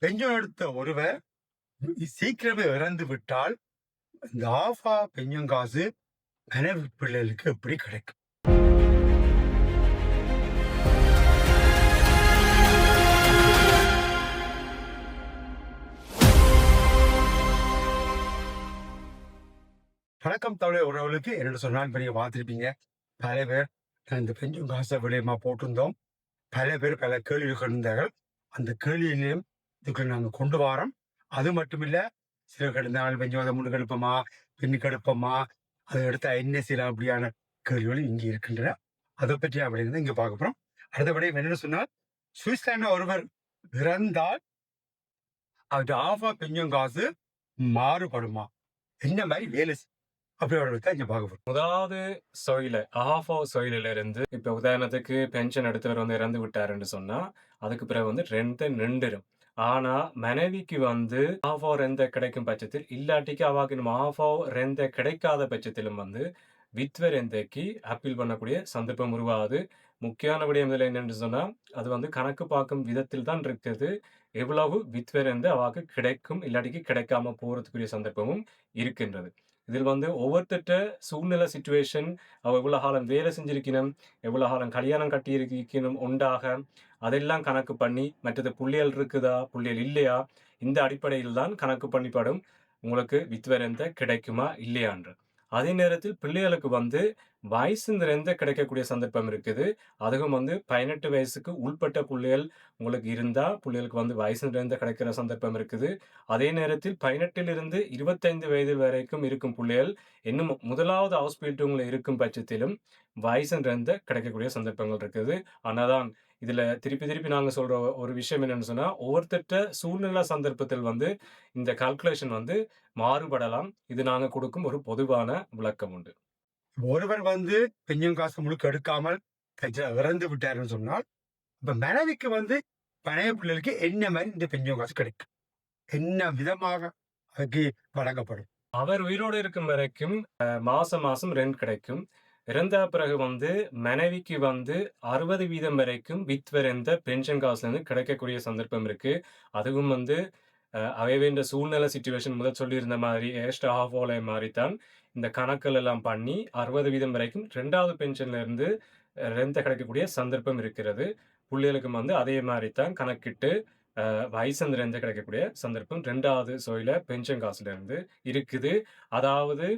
பெஞ்சம் எடுத்த ஒருவர் சீக்கிரமே இறந்து விட்டால் இந்த ஆஃபா பெஞ்சம் காசு மனைவி பிள்ளைகளுக்கு எப்படி கிடைக்கும்? வணக்கம் தமிழ் உறவுகளுக்கு என்னோட சொன்னால் பெரிய பார்த்துருப்பீங்க. பல பேர் இந்த பெஞ்சம் காசை விடயமா போட்டிருந்தோம். பல பேர் பல கேள்விகள் இருந்தார்கள். அந்த கேள்வியிலையும் இதுக்கு நாங்கள் கொண்டு வரோம். அது மட்டும் இல்ல, சில கிடந்தால் பெஞ்சம் அதை முன்னு கெடுப்போமா, பின்னுக்கு எடுப்போமா, அதை எடுத்தா என்ன செய்யலாம், அப்படியான கேள்விகள் இங்கே இருக்கின்றன. அதை பற்றி அப்படின்னு இங்க பார்க்க போறோம். அடுத்தபடி என்னன்னு சொன்னால், சுவிட்சர்லாந்து ஒருவர் இறந்தால் அவருடைய ஆஃபா பெஞ்சம் காசு மாறுபடுமா, என்ன மாதிரி வேலை முதலாவது சொயில ஆஃபோ சொயில இருந்து இப்ப உதாரணத்துக்கு பென்ஷன் எடுத்தவர் வந்து இறந்து விட்டாருன்னு சொன்னா அதுக்கு பிறகு வந்து ரெண்ட் நின்றுடும். ஆனா மனைவிக்கு வந்து ஆஃபோ ரெந்த கிடைக்கும் பட்சத்தில் இல்லாட்டிக்கு அவாக்கு நம்ம ஆஃபோ ரெந்த கிடைக்காத பட்சத்திலும் வந்து வித்வ ரெந்தைக்கு அப்பீல் பண்ணக்கூடிய சந்தர்ப்பம் உருவாகுது. முக்கியமான விடயம் என்னன்னு சொன்னா அது வந்து கணக்கு பார்க்கும் விதத்தில் தான் இருக்குது. எவ்வளவு வித்வ ரெந்து அவாக்கு கிடைக்கும் இல்லாட்டிக்கு கிடைக்காம போறதுக்குரிய சந்தர்ப்பமும் இருக்கின்றது. இதில் வந்து ஒவ்வொருத்தட்ட சூழ்நிலை சிச்சுவேஷன், அவ எவ்வளவு காலம் வேலை செஞ்சிருக்கணும், எவ்வளவு காலம் கல்யாணம் கட்டி இருக்கணும் உண்டாக, அதெல்லாம் கணக்கு பண்ணி, மற்றது புள்ளியல் இருக்குதா புள்ளியல் இல்லையா, இந்த அடிப்படையில் தான் கணக்கு பண்ணிப்படும் உங்களுக்கு வித்வரெந்த கிடைக்குமா இல்லையான்று. அதே நேரத்தில் பிள்ளைகளுக்கு வந்து வயசுந்திரந்த கிடைக்கக்கூடிய சந்தர்ப்பம் இருக்குது. அதுவும் வந்து 18 வயசுக்கு உள்பட்ட பிள்ளைகள் உங்களுக்கு இருந்தா பிள்ளைகளுக்கு வந்து வயசுந்திரந்த கிடைக்கிற சந்தர்ப்பம் இருக்குது. அதே நேரத்தில் 18 25 வயது வரைக்கும் இருக்கும் பிள்ளைகள் இன்னும் முதலாவது ஹாஸ்பிட்டல்ல இருக்கும் பட்சத்திலும் வயசுந்திரந்த கிடைக்கக்கூடிய சந்தர்ப்பங்கள் இருக்குது. ஆனாதான் இதுல திருப்பி நாங்க சொல்ற ஒரு விஷயம் என்னன்னு சொன்னா, ஒவ்வொருத்தட்ட சூழ்நிலை சந்தர்ப்பத்தில் வந்து இந்த கால்குலேஷன் வந்து மாறுபடலாம். இது நாங்க கொடுக்கும் ஒரு பொதுவான விளக்கம் உண்டு. ஒருவர் வந்து பெஞ்சம் காசு முழுக்க எடுக்காமல் இறந்து விட்டாருன்னு சொன்னால், இப்ப மனைவிக்கு வந்து பழைய பிள்ளைகளுக்கு என்ன மாதிரி இந்த பெஞ்சம் காசு கிடைக்கும், என்ன விதமாக அதுக்கு வழங்கப்படும்? அவர் உயிரோடு இருக்கும் வரைக்கும் மாசம் ரெண்ட் கிடைக்கும். இறந்த பிறகு வந்து மனைவிக்கு வந்து 60% வரைக்கும் வித்வரெந்த பென்ஷன் காசுல இருந்து கிடைக்கக்கூடிய சந்தர்ப்பம் இருக்கு. அதுவும் வந்து அவைவேண்ட சூழ்நிலை சிச்சுவேஷன் முதல் சொல்லியிருந்த மாதிரி எக்ஸ்ட்ரா ஹாஃப் ஓலை மாதிரித்தான் இந்த கணக்குகள் எல்லாம் பண்ணி 60% வரைக்கும் 2வது பென்ஷன்ல இருந்து ரெந்த கிடைக்கக்கூடிய சந்தர்ப்பம் இருக்கிறது. புள்ளிகளுக்கும் வந்து அதே மாதிரித்தான் கணக்கிட்டு வயசு ரெந்த கிடைக்கக்கூடிய சந்தர்ப்பம் 2வது சொயில பென்ஷன் காசுல இருந்து இருக்குது. அதாவது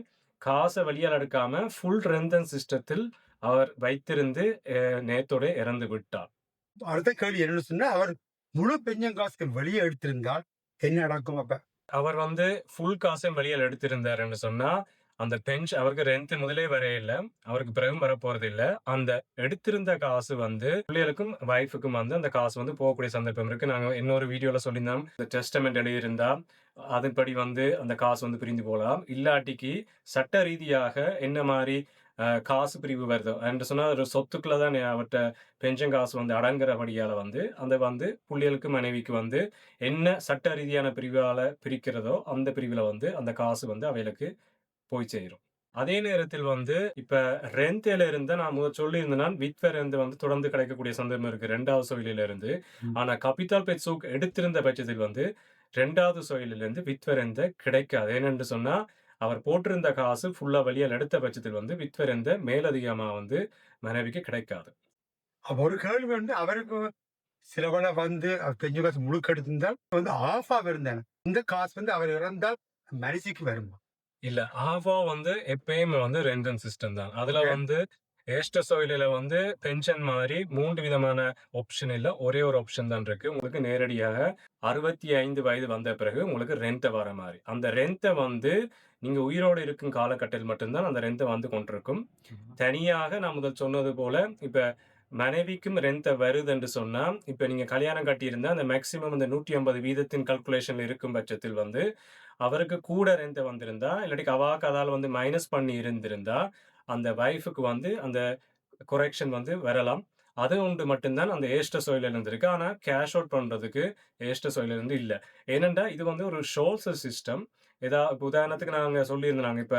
காசை வழியால் எடுக்காம ஃபுல் ரெந்தன் சிஸ்டத்தில் அவர் வைத்திருந்து நேத்தோட இறந்து விட்டார். அடுத்த கேள்வி என்னன்னு சொன்னா, அவர் முழு பெஞ்சம் காசு வெளியே எடுத்திருந்தால் என்ன நடக்கும்? அப்ப அவர் வந்து ஃபுல் காசையும் வெளியில் எடுத்திருந்தாருன்னு சொன்னா அந்த பென்ஷன் அவருக்கு ரெண்ட் முதலே வரையில, அவருக்கு பிறகும் வரப்போறது இல்லை. அந்த எடுத்திருந்த காசு வந்து பிள்ளைகளுக்கும் வைஃபுக்கும் வந்து அந்த காசு வந்து போகக்கூடிய சந்தர்ப்பம் இருக்கு. நாங்க இன்னொரு வீடியோல சொல்லியிருந்தோம், இந்த டெஸ்டமெண்ட் எழுதியிருந்தா அதன்படி வந்து அந்த காசு வந்து பிரிந்து போகலாம். இல்லாட்டிக்கு சட்ட ரீதியாக என்ன மாதிரி காசு பிரிவு வருதோ என்று சொன்னா ஒரு சொத்துக்களை தான் அவர்கிட்ட பென்ஷன் காசு வந்து அடங்குறபடியால வந்து அந்த வந்து புள்ளிகளுக்கு மனைவிக்கு வந்து என்ன சட்ட ரீதியான பிரிவால பிரிக்கிறதோ அந்த பிரிவுல வந்து அந்த காசு வந்து அவைகளுக்கு போய் சேரும். அதே நேரத்தில் வந்து இப்ப ரெந்தில இருந்து நான் முதல் சொல்லியிருந்தேன்னா வித்வ ரெந்து வந்து தொடர்ந்து கிடைக்கக்கூடிய சந்தர்ப்பம் இருக்கு 2வது சொயில இருந்து. ஆனா கபித்தால் பெட்சூக் எடுத்திருந்த பட்சத்தில் வந்து 2வது சொயில இருந்து வித்வ ரெந்த கிடைக்காது. ஏனென்று சொன்னா அவர் போட்டிருந்த காசு ஃபுல்லா வெளியால் எடுத்த பட்சத்தில் வந்து வித்வ ரெந்த மேலதிகமா வந்து மனைவிக்கு கிடைக்காது. ஒரு கேள்வி வந்து, அவருக்கு சிலவள வந்து பெஞ்சம் காசு முழுக்க எடுத்திருந்தால் வந்து ஆஃபா இருந்தாங்க, இந்த காசு வந்து அவர் இறந்தால் மரிசிக்கு வருமா? இல்ல, ஆஃபா வந்து எப்பயுமே வந்து ரெண்டன் சிஸ்டம் தான். அதுல வந்து ஏஸ்டர் சொயில வந்து பென்ஷன் மாதிரி 3 விதமான ஆப்ஷன் இல்ல, ஒரே ஒரு ஆப்ஷன் தான் இருக்கு. உங்களுக்கு நேரடியாக 65 வயது வந்த பிறகு உங்களுக்கு ரெண்ட் வர மாதிரி. அந்த ரெண்ட்டை வந்து நீங்க உயிரோடு இருக்கும் காலகட்டத்தில் மட்டும்தான் அந்த ரெண்ட்டை வந்து கொண்டிருக்கும். தனியாக நான் முதல் சொன்னது போல இப்ப மனைவிக்கும் ரெண்ட் வருது என்று சொன்னா, இப்ப நீங்க கல்யாணம் கட்டியிருந்தா அந்த மேக்சிமம் அந்த 150 வீதத்தின் கல்குலேஷன்ல இருக்கும் பட்சத்தில் வந்து அவருக்கு கூட ரெண்ட் வந்திருந்தா, இல்லாட்டி அவாக்கு அதால வந்து மைனஸ் பண்ணி இருந்திருந்தா அந்த வைஃபுக்கு வந்து அந்த கொரெக்ஷன் வந்து வரலாம். அது ஒன்று மட்டும்தான் அந்த ஏஸ்டர் சொயில இருந்து இருக்கு. ஆனா கேஷ் அவுட் பண்றதுக்கு ஏஸ்டர் சொயில இருந்து இல்ல. ஏனென்றா இது வந்து ஒரு ஷோல்சர் சிஸ்டம். உதாரணத்துக்கு நாங்க சொல்லியிருந்தோம், இப்ப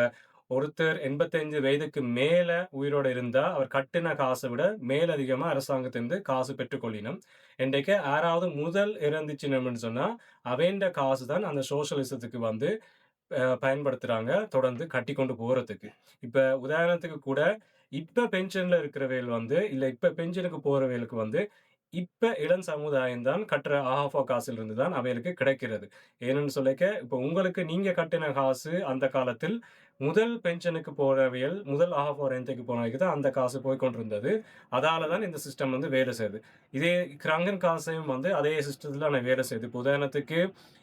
ஒருத்தர் 85 வயதுக்கு மேல உயிரோட இருந்தா, அவர் கட்டின காச விட மேலதிகமா அரசாங்கத்திலிருந்து காசு பெற்றுக்கொள்ளினம். இன்றைக்கு யாராவது முதல் இறந்துச்சுனம்னு சொன்னா, அவைண்ட காசு தான் அந்த சோஷலிசத்துக்கு வந்து பயன்படுத்துறாங்க, தொடர்ந்து கட்டிக்கொண்டு போறதுக்கு. இப்ப உதாரணத்துக்கு கூட, இப்ப பென்ஷன்ல இருக்கிறவைகள் வந்து, இல்ல இப்ப பென்ஷனுக்கு போறவைகளுக்கு வந்து, இப்ப இளம் சமுதாயம் தான் கட்டுற ஆஹாஃபா காசிலிருந்து தான் அவைகளுக்கு கிடைக்கிறது. ஏன்னு சொல்லிக்க, இப்ப உங்களுக்கு நீங்க கட்டின காசு அந்த காலத்தில் முதல் பென்ஷனுக்கு போறவைகள், முதல் ஆஹாஃபா ரென்ட்க்கு போனவைக்கு தான் அந்த காசு போய்க் கொண்டிருந்தது. அதால தான் இந்த சிஸ்டம் வந்து வேலை செய்யுது. இதே கிரங்கன் காசையும் வந்து அதே சிஸ்டத்துல தான் வேலை செய்யுது. இப்ப உதாரணத்துக்கு,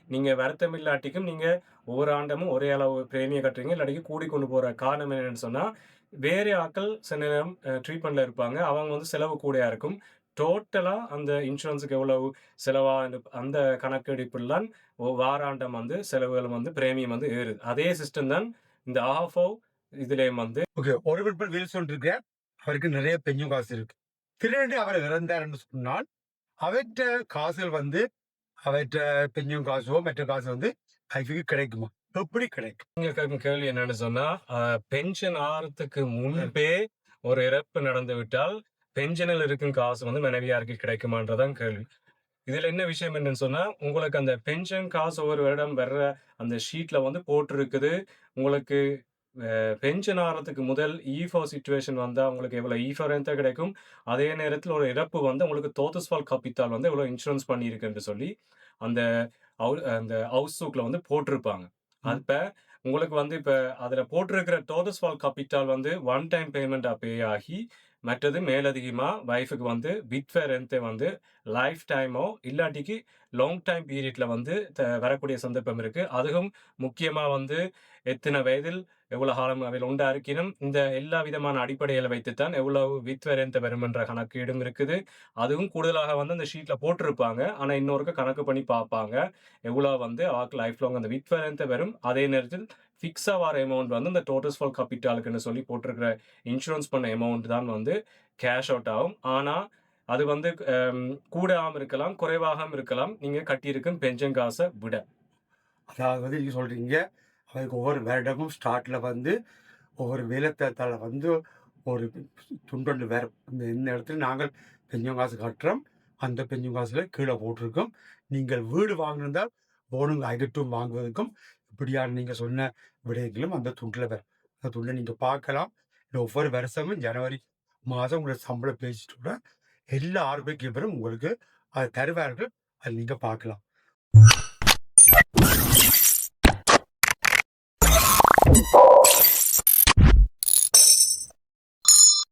நீங்க வருத்தம் இல்லாட்டிக்கும் நீங்க ஒவ்வொரு ஆண்டமும் ஒரே அளவு பிரேமிய கட்டுறீங்க. இல்லாட்டிக்கு கூடிக்கொண்டு போற காரணம் என்னன்னு சொன்னா, வேற ஆட்கள் சில நேரம் ட்ரீட்மெண்ட்ல இருப்பாங்க. அவங்க வந்து செலவு கூடயா இருக்கும். டோட்டலா அந்த இன்சூரன்ஸுக்கு எவ்வளவு செலவா அந்த கணக்கெடுப்புலாம் வாராண்டம் வந்து செலவுகள் வந்து பிரேமியம் வந்து ஏறுது. அதே சிஸ்டம் தான் இந்த ஆஹாஃபோ இதுலயும் வந்து ஓகே. ஒரு விருப்பம் வீல் சொல்லிருக்க, அவருக்கு நிறைய பெஞ்சும் காசு இருக்கு. திடீரென்று அவர் இறந்தாருன்னு சொன்னால், அவற்ற காசுகள் வந்து அவற்ற பெஞ்சும் காசோ, மற்ற காசு வந்து லைஃபுக்கு கிடைக்குமா? எப்படி கிடைக்கும்? நீங்க கேட்கும் கேள்வி என்னன்னு சொன்னா, பென்ஷன் ஆறதுக்கு முன்பே ஒரு இறப்பு நடந்து விட்டால், பென்ஷனில் இருக்கும் காசு வந்து மனைவியாருக்கு கிடைக்குமான்றதான் கேள்வி. இதுல என்ன விஷயம் என்னன்னு சொன்னா, உங்களுக்கு அந்த பென்ஷன் காசு ஒவ்வொரு வருடம் வர்ற அந்த ஷீட்ல வந்து போட்டிருக்குது. உங்களுக்கு பென்ஷன் ஆறதுக்கு முதல் ஈஃபோ சிச்சுவேஷன் வந்தா உங்களுக்கு எவ்வளவு ஈஃபோ ரென்ட் கிடைக்கும். அதே நேரத்துல ஒரு இறப்பு வந்து உங்களுக்கு தோதஸ்வால் காப்பித்தால் வந்து எவ்வளவு இன்சூரன்ஸ் பண்ணியிருக்குன்னு சொல்லி, அந்த அந்த ஹவுஸ்புக்ல வந்து போட்டிருப்பாங்க. அப்ப உங்களுக்கு வந்து இப்ப அதுல போட்டிருக்கிற தோதஸ்வால் காப்பிட்டால் வந்து ஒன் டைம் பேமெண்ட்டா பே ஆகி, மற்றது மேலதிகமா வைஃப்க்கு வந்து விட்வே ரென்ட் வந்து லைஃப் டைமோ இல்லாட்டிக்கு லாங் டைம் பீரியட்ல வந்து வரக்கூடிய சந்தர்ப்பம் இருக்கு. அதுவும் முக்கியமா வந்து எத்தனை வயதில் எவ்வளவு காலம் அவையில் உண்டா இருக்கினும், இந்த எல்லா விதமான அடிப்படைகளை வைத்துத்தான் எவ்வளவு விட்வே ரென்ட் வருமென்ற கணக்கீடும் இருக்குது. அதுவும் கூடுதலாக வந்து அந்த ஷீட்ல போட்டிருப்பாங்க. ஆனா இன்னொருக்க கணக்கு பண்ணி பார்ப்பாங்க. எவ்வளவு வந்து அவருக்கு லைஃப் லாங் அந்த விட்வே ரென்ட் வரும். அதே நேரத்தில் ஃபிக்ஸா வர அமௌண்ட் வந்து இந்த டோட்டஸ்வால் காப்பிட்டாலுக்குன்னு சொல்லி போட்டிருக்கிற இன்சூரன்ஸ் பண்ண அமௌண்ட் தான் வந்து கேஷ் அவுட் ஆகும். ஆனா அது வந்து கூடாம இருக்கலாம், குறைவாகவும் இருக்கலாம். நீங்க கட்டியிருக்கும் பென்ஷன் காசை விட. அதாவது நீங்க சொல்றீங்க, அவருக்கு ஒவ்வொரு வருடமும் ஸ்டார்ட்ல வந்து ஒவ்வொரு வேலைத்தளத்தால வந்து ஒரு துண்டொன்று வேற இந்த இடத்துல நாங்கள் பெஞ்சும் காசு கட்டுறோம். அந்த பெஞ்சும் காசுல கீழே போட்டிருக்கோம். நீங்கள் வீடு வாங்கியிருந்தால் போனுங்க அகற்றும் வாங்குவதற்கும் இப்படியான நீங்க சொன்ன விடயங்களும் அந்த துண்டில் வரும். அந்த துண்டை நீங்க பார்க்கலாம். ஒவ்வொரு வருஷமும் ஜனவரி மாதம் உங்களோட சம்பளம் பேசிட்டு கூட எல்லா ஆரோக்கியம் உங்களுக்கு அதை தருவார்கள். அதை நீங்க பார்க்கலாம்.